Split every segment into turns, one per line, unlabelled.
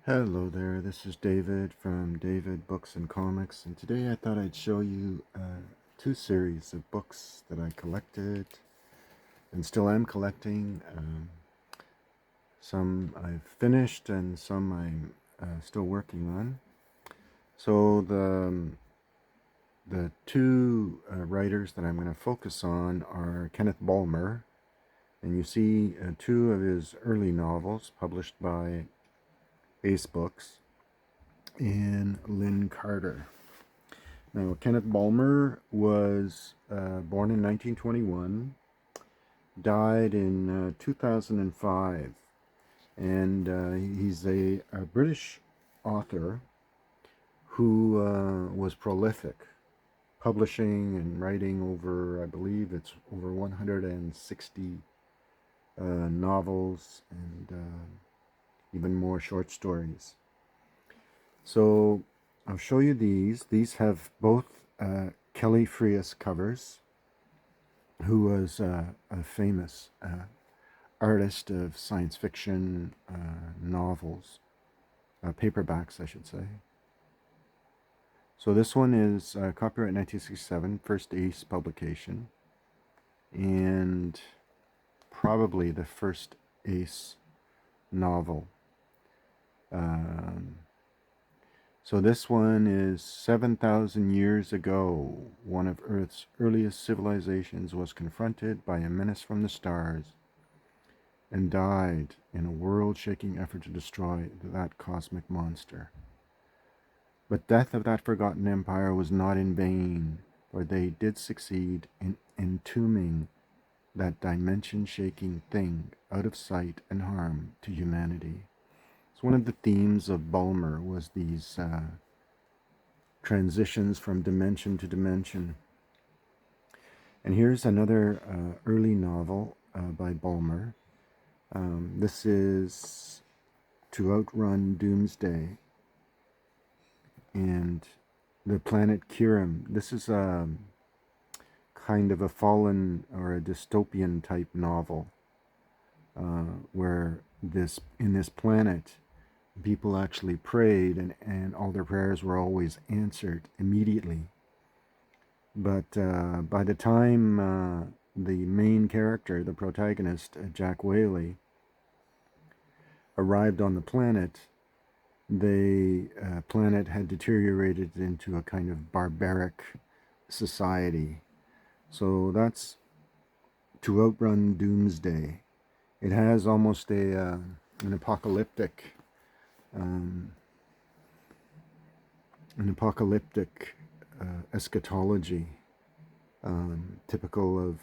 Hello there, this is David from David Books and Comics, and today I thought I'd show you two series of books that I collected and still am collecting. Some I've finished and some I'm still working on. So the two writers that I'm going to focus on are Kenneth Bulmer, and you see two of his early novels published by Ace Books, and Lin Carter. Now, Kenneth Bulmer was born in 1921, died in 2005, and he's a British author who was prolific, publishing and writing over, I believe it's over 160 novels and even more short stories. So I'll show you these. These have both Kelly Freas covers, who was a famous artist of science fiction novels, paperbacks, I should say. So this one is copyright 1967, first Ace publication, and probably the first Ace novel. So this one is 7,000 years ago. One of Earth's earliest civilizations was confronted by a menace from the stars and died in a world-shaking effort to destroy that cosmic monster. But death of that forgotten empire was not in vain, for they did succeed in entombing that dimension-shaking thing out of sight and harm to humanity. One of the themes of Bulmer was these transitions from dimension to dimension. And here's another early novel by Bulmer. This is To Outrun Doomsday and the planet Kiram. This is a kind of a fallen or a dystopian type novel where in this planet people actually prayed and all their prayers were always answered immediately. But by the time the main character, the protagonist, Jack Whaley, arrived on the planet, the planet had deteriorated into a kind of barbaric society. So that's To Outrun Doomsday. It has almost an apocalyptic eschatology, typical of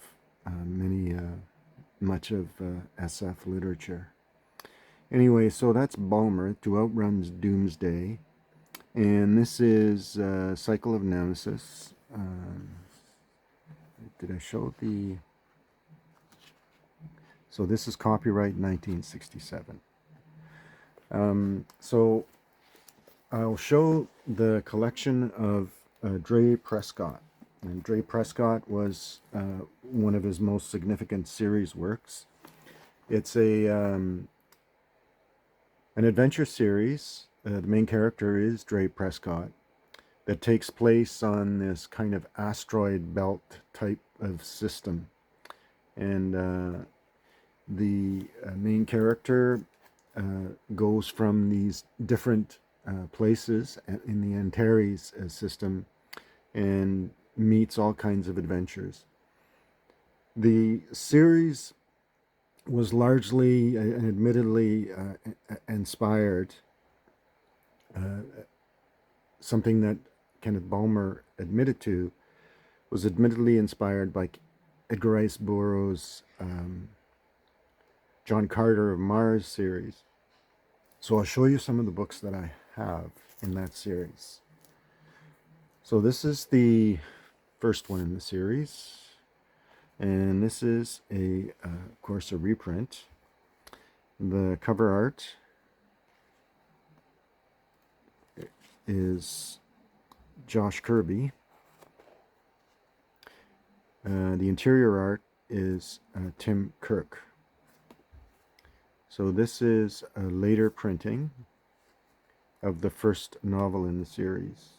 much of SF literature. Anyway, so that's Bulmer, To Outrun Doomsday, and this is Cycle of Nemesis. Did I show the... So this is copyright 1967. So I'll show the collection of Drey Prescot. And Drey Prescot was one of his most significant series works. It's an adventure series. The main character is Drey Prescot, that takes place on this kind of asteroid belt type of system. And the main character goes from these different places in the Antares system and meets all kinds of adventures. The series was largely and admittedly inspired, something that Kenneth Bulmer admitted to, was admittedly inspired by Edgar Rice Burroughs' John Carter of Mars series. So I'll show you some of the books that I have in that series. So this is the first one in the series, and this is of course, a reprint. The cover art is Josh Kirby. The interior art is Tim Kirk. So this is a later printing, of the first novel in the series.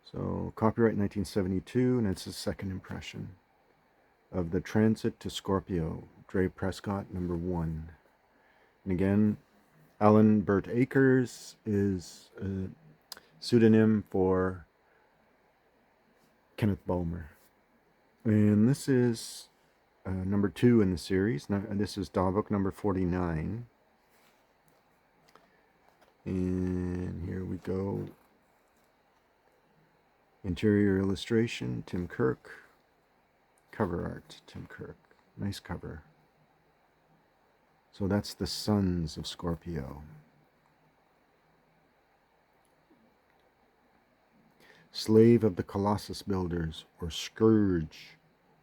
So copyright 1972, and it's a second impression of The Transit to Scorpio, Drey Prescot, #1. And again, Alan Burt Akers is a pseudonym for Kenneth Bulmer. And this is #2 in the series. Now, this is Dawbook number 49. And here we go. Interior illustration, Tim Kirk. Cover art, Tim Kirk. Nice cover. So that's the Sons of Scorpio. Slave of the Colossus Builders, or Scourge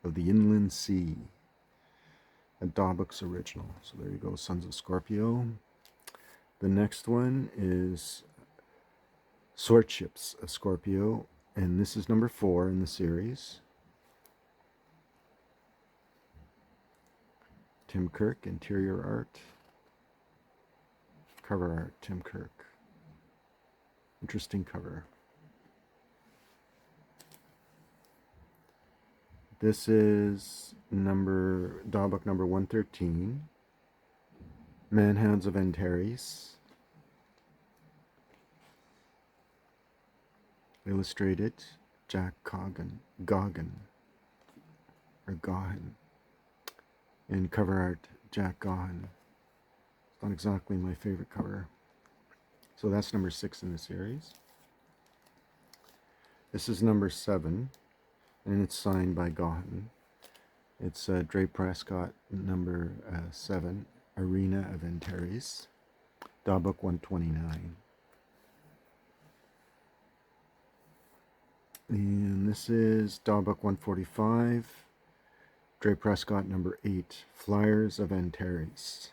of the Inland Sea. A Dawbook's original. So there you go, Sons of Scorpio. The next one is Swordships of Scorpio, and this is #4 in the series. Tim Kirk, interior art. Cover art, Tim Kirk. Interesting cover. This is Dawbook number 113. Manhounds of Antares. Illustrated, Jack Goggin. And cover art, Jack Gaughan. It's not exactly my favorite cover. So that's #6 in the series. This is #7, and it's signed by Gaughan. It's Drey Prescot, #7, Arena of Antares, Dawbook 129. And this is Dawbook 145, Drey Prescot #8, Flyers of Antares.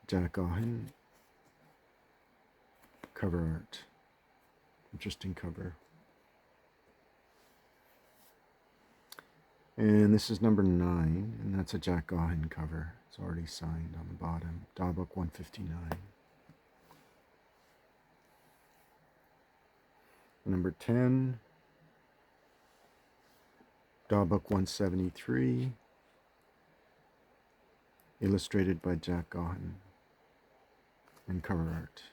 Jack Gaughan. Cover art. Interesting cover. And this is #9, and that's a Jack Gaughan cover. It's already signed on the bottom. Dawbook 159. #10, Dawbook 173, illustrated by Jack Gaughan, and cover art.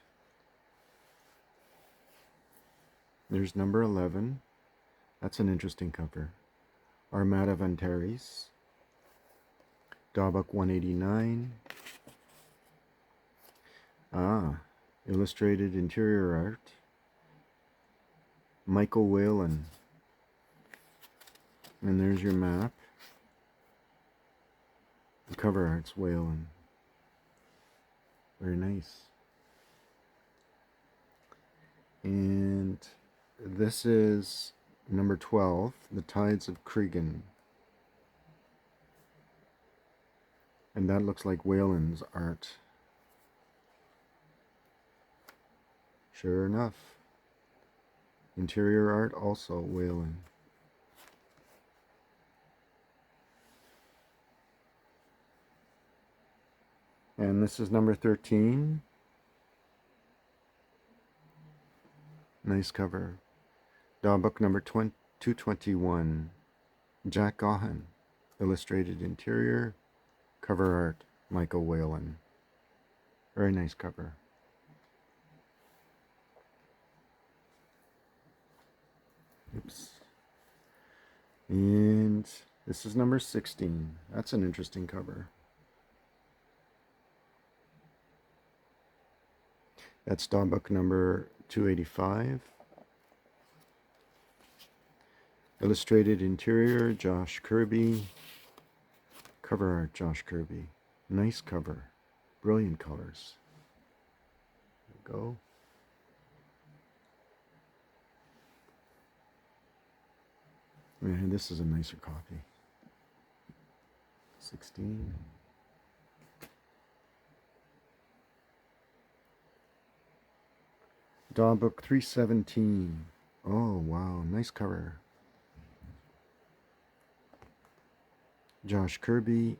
There's #11. That's an interesting cover. Armada of Antares, Dawbook 189. Illustrated interior art, Michael Whalen. And there's your map. The cover art's Whalen. Very nice. And this is #12, The Tides of Cregan. And that looks like Whalen's art. Sure enough. Interior art also Whalen. And this is #13. Nice cover. Dawbook number 221. Jack Gaughan. Illustrated interior. Cover art, Michael Whalen. Very nice cover. Oops. And this is #16. That's an interesting cover. That's Dawbook number 285. Illustrated interior, Josh Kirby. Cover art, Josh Kirby. Nice cover. Brilliant colors. There we go. Man, this is a nicer copy. 16. Dawbook 317. Oh, wow. Nice cover. Josh Kirby.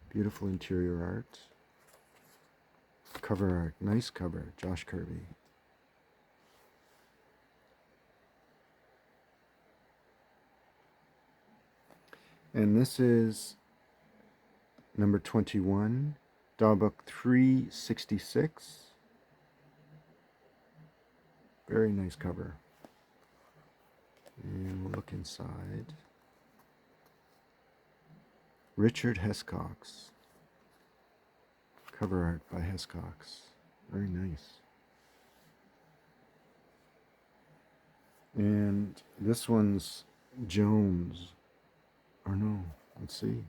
Beautiful interior art. cover art. Nice cover, Josh Kirby. And this is number 21, Dawbook 366. Very nice cover. And we'll look inside. Richard Hescox. Cover art by Hescox. Very nice. And this one's Jones. Or no, let's see.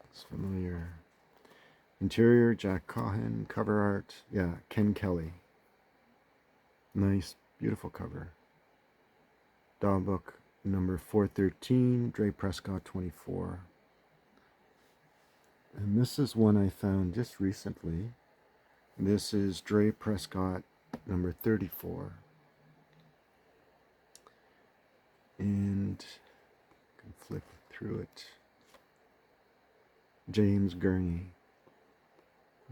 It's familiar. Interior, Jack Cohen. Cover art, yeah, Ken Kelly. Nice, beautiful cover. Dawbook number 413, Drey Prescot 24. And this is one I found just recently. This is Drey Prescot number 34. And I can flip through it. James Gurney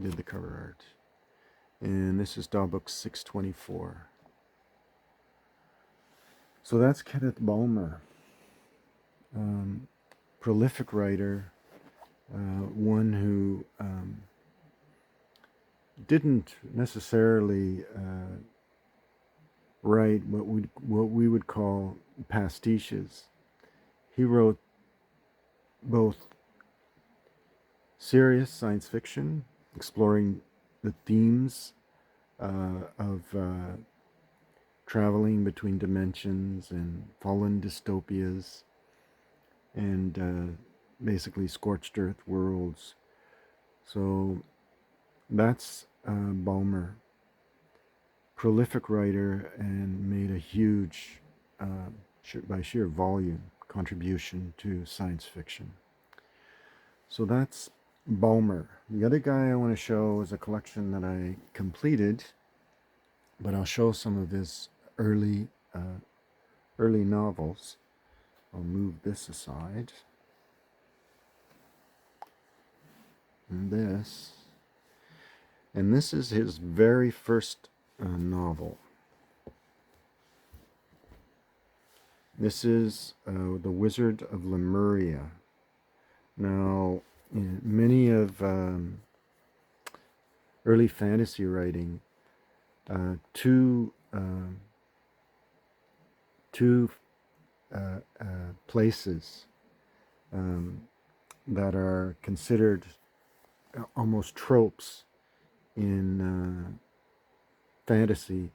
did the cover art. And this is Dawbook 624. So that's Kenneth Bulmer. Prolific writer. One who didn't necessarily write what we would call pastiches. He wrote both serious science fiction, exploring the themes of traveling between dimensions and fallen dystopias, and basically scorched earth worlds. So that's Bulmer. Prolific writer, and made a huge, by sheer volume, contribution to science fiction. So that's Bulmer. The other guy I want to show is a collection that I completed, but I'll show some of his early novels. I'll move this aside. And this is his very first novel. This is The Wizard of Lemuria. Now, in many of early fantasy writing, two places that are considered almost tropes in fantasy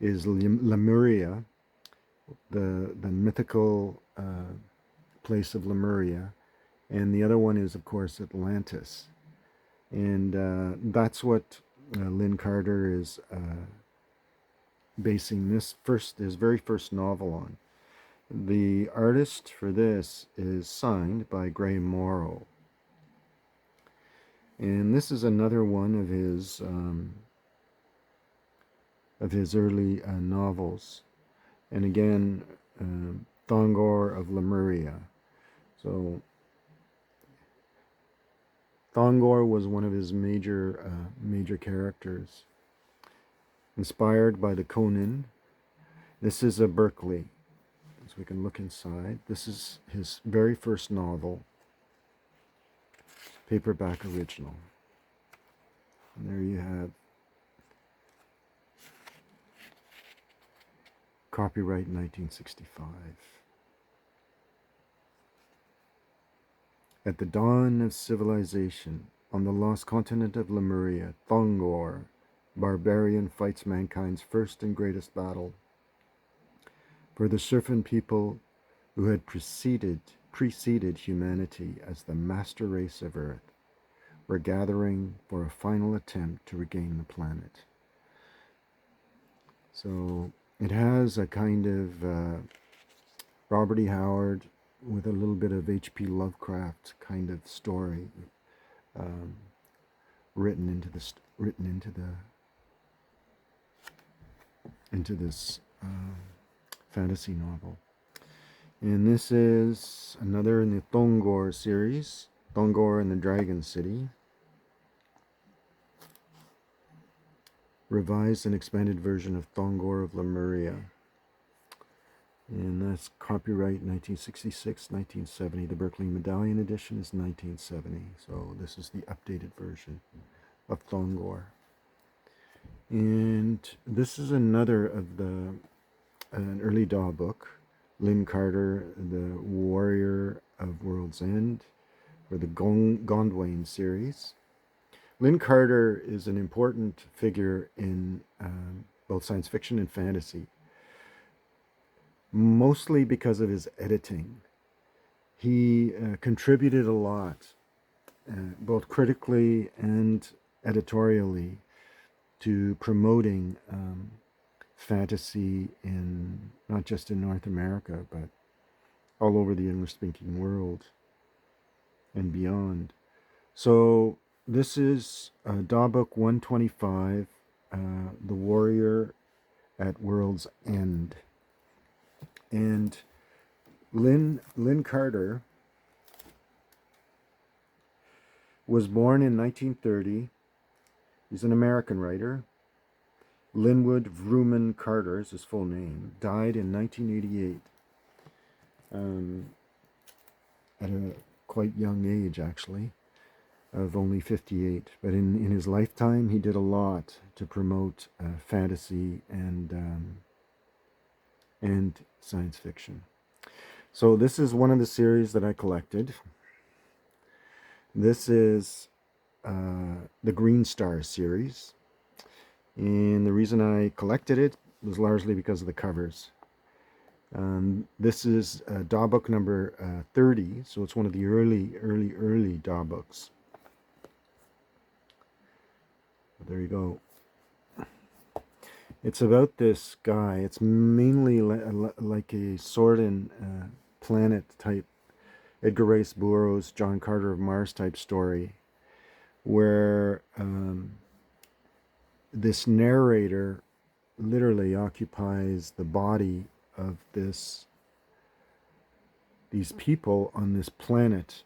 is Lemuria, the mythical place of Lemuria, and the other one is, of course, Atlantis. And that's what Lin Carter is basing his very first novel on. The artist for this is signed by Gray Morrow. And this is another one of his early novels. And again, Thongor of Lemuria. So Thongor was one of his major characters. Inspired by the Conan. This is a Berkeley. So we can look inside. This is his very first novel. Paperback original. And there you have copyright 1965. At the dawn of civilization, on the lost continent of Lemuria, Thongor, barbarian, fights mankind's first and greatest battle. For the serpent people who had preceded humanity as the master race of Earth were gathering for a final attempt to regain the planet. So it has a kind of Robert E. Howard with a little bit of H.P. Lovecraft kind of story written into this fantasy novel. And this is another in the Thongor series, Thongor and the Dragon City. revised and expanded version of Thongor of Lemuria. And that's copyright 1966, 1970. The Berkeley Medallion edition is 1970. So this is the updated version of Thongor. And this is another of an early Daw book, Lin Carter, The Warrior of World's End, or the Gondwain series. Lin Carter is an important figure in both science fiction and fantasy, mostly because of his editing. He contributed a lot, both critically and editorially, to promoting fantasy in not just in North America, but all over the English-speaking world and beyond. So this is Daw Book 125, The Warrior at World's End. And Lin Carter was born in 1930. He's an American writer. Linwood Vrooman Carter is his full name. Died in 1988 at a quite young age, actually, of only 58. But in his lifetime, he did a lot to promote fantasy and science fiction. So this is one of the series that I collected. This is the Green Star series. And the reason I collected it was largely because of the covers. This is Daw book number 30, so it's one of the early Daw books. But there you go. It's about this guy. It's mainly like a Sword and Planet type, Edgar Rice Burroughs, John Carter of Mars type story, where this narrator literally occupies the body of these people on this planet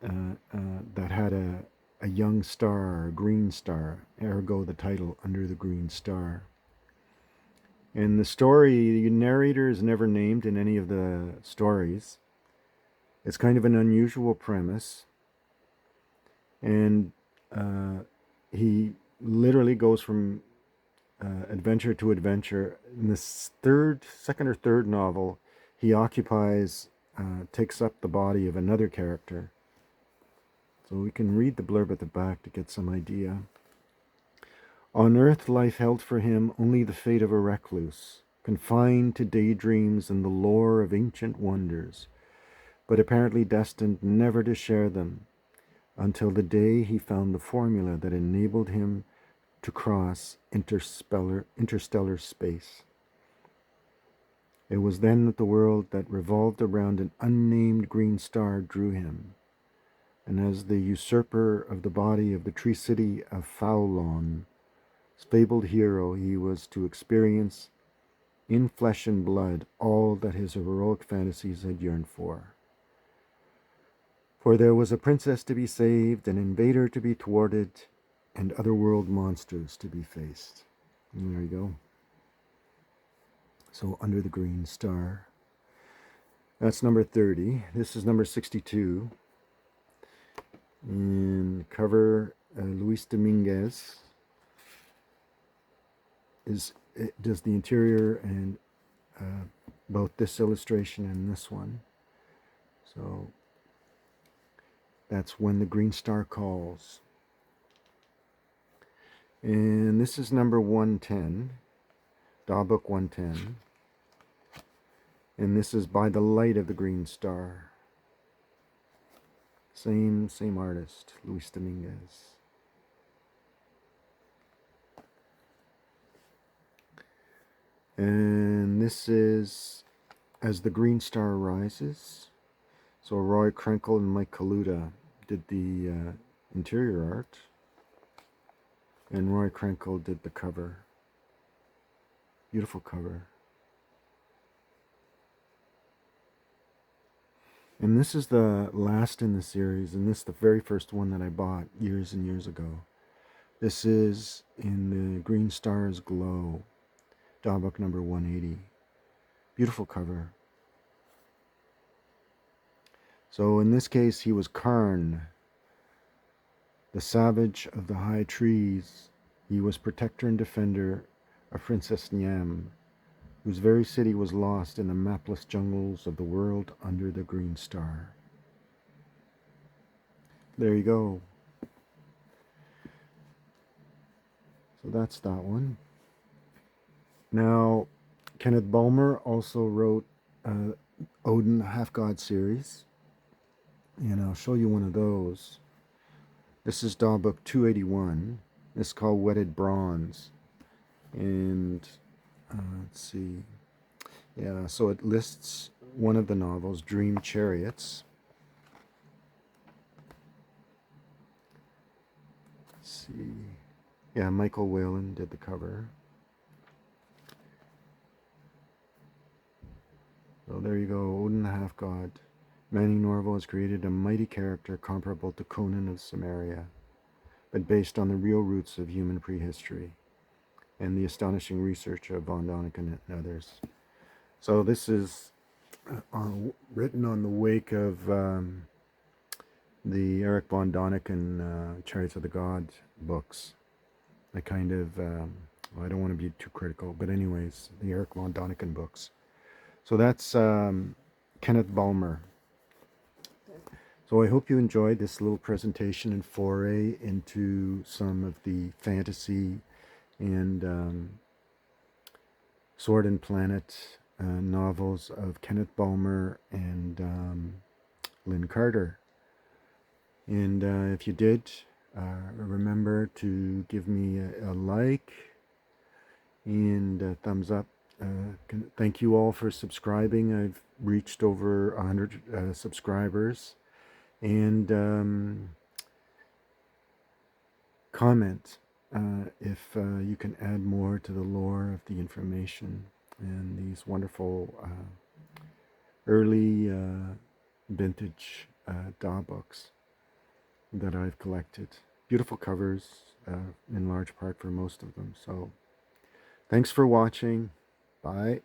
that had a young star, a green star, ergo the title Under the Green Star. And the story, the narrator is never named in any of the stories. It's kind of an unusual premise. And he literally goes from adventure to adventure. In this second or third novel, he takes up the body of another character. So we can read the blurb at the back to get some idea. On earth, life held for him only the fate of a recluse, confined to daydreams and the lore of ancient wonders, but apparently destined never to share them, until the day he found the formula that enabled him to cross interstellar space. It was then that the world that revolved around an unnamed green star drew him, and as the usurper of the body of the tree city of Faolon, fabled hero, he was to experience in flesh and blood all that his heroic fantasies had yearned for. For there was a princess to be saved, an invader to be thwarted, and otherworld monsters to be faced. And there you go. So Under the Green Star. That's number 30. This is number 62. And cover Luis Dominguez does the interior and both this illustration and this one. So that's When the Green Star Calls. And this is number 110, Daw Book 110. And this is By the Light of the Green Star. Same artist, Luis Dominguez. And this is As the Green Star Rises. So Roy Krenkel and Mike Kaluta did the interior art, and Roy Krenkel did the cover. Beautiful cover. And this is the last in the series, and this is the very first one that I bought years and years ago. This is In the Green Stars Glow, DAW book number 180. Beautiful cover. So in this case, he was Karn, the savage of the high trees. He was protector and defender of Princess Niam, whose very city was lost in the mapless jungles of the world under the green star. There you go. So that's that one. Now, Kenneth Bulmer also wrote Odin Half God series, and I'll show you one of those. This is DAW book 281. It's called Wetted Bronze, and let's see. Yeah, so it lists one of the novels, Dream Chariots. Let's see. Yeah, Michael Whalen did the cover. So there you go, Odin the Half God. Manning Norval has created a mighty character comparable to Conan of Samaria, but based on the real roots of human prehistory and the astonishing research of von Däniken and others. So this is written on the wake of the Eric von Däniken Chariots of the Gods books. I kind of, well, I don't want to be too critical, but anyways, the Eric von Däniken books. So that's Kenneth Bulmer. So I hope you enjoyed this little presentation and foray into some of the fantasy and Sword and Planet novels of Kenneth Bulmer and Lin Carter. And if you did, remember to give me a like and a thumbs up. Thank you all for subscribing. I've reached over 100 subscribers. And comment if you can add more to the lore of the information and these wonderful early vintage DAW books that I've collected. Beautiful covers in large part for most of them. So thanks for watching. Bye.